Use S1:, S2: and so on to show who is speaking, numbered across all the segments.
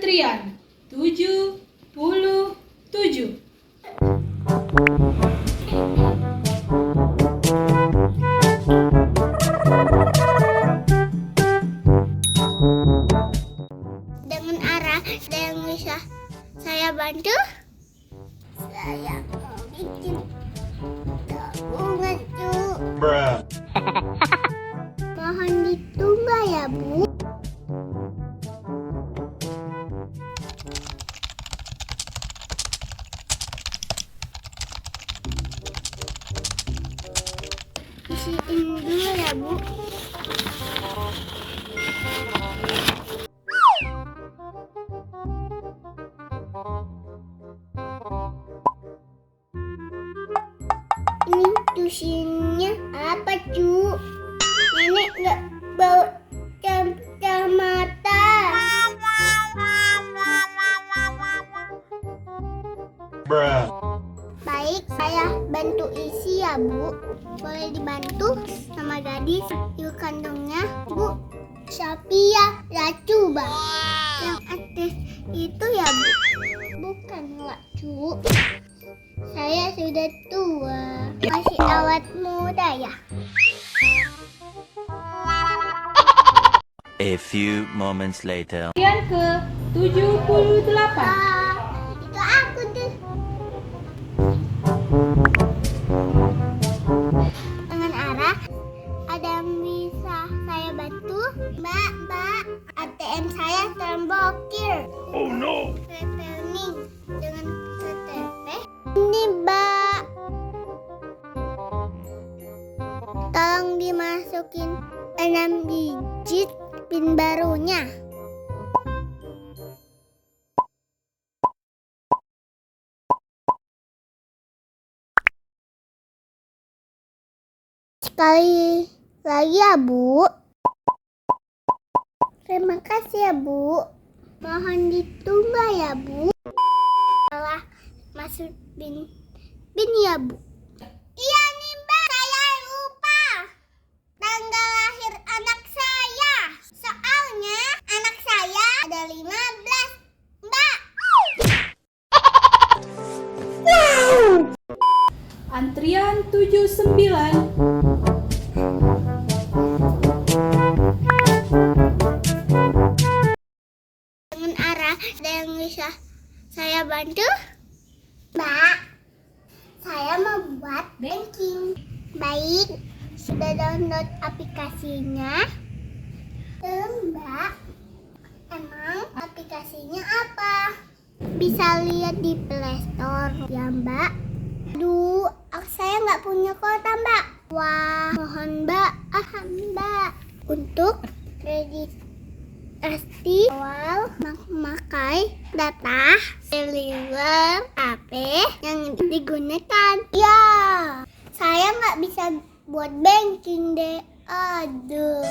S1: Antrian 77.
S2: Dengan arah yang bisa saya bantu, saya mau bikin tabungan, cu. Mohon ditunggu ya, Bu. Isiin dulu ya, Bu. Ini tulisannya apa, cu? Nenek nggak bawa kacamata. Baik, saya bantu isi ya, Bu. Boleh dibantu sama gadis ibu kandungnya, Bu. Sophia Lacuba. Yang atas itu ya, Bu. Bukan, Wak, cu. Saya sudah tua, masih awet muda ya.
S3: A few moments later.
S1: Antrian ke 78.
S2: Itu aku tuh. Dengan arah, ada yang bisa saya bantu? Mbak, ATM saya terblokir. Oh no. Rekening dengan KTP. Ini, Mbak. Tolong dimasukin 6 digit PIN barunya. Sekali lagi ya, Bu. Terima kasih ya, Bu. Mohon ditunggu ya, Bu. Salah masuk PIN ya, Bu. Iya nih, Mbak. Saya lupa tanggal lahir anak saya. Soalnya anak saya ada 15, Mbak.
S1: Antrian 79.
S2: Dengan arah ada yang bisa saya bantu? Mbak, saya mau buat banking. Baik, sudah download aplikasinya? Mbak, emang aplikasinya apa? Bisa lihat di Play Store ya, Mbak. Aduh, saya nggak punya kuota, Mbak. Wah, mohon Mbak, Mbak. Untuk registrasi awal memakai data seluler HP yang digunakan. Ya, saya nggak bisa buat banking deh. Aduh.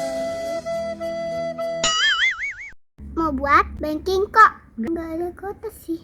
S2: Mau buat banking kok nggak ada kuota sih.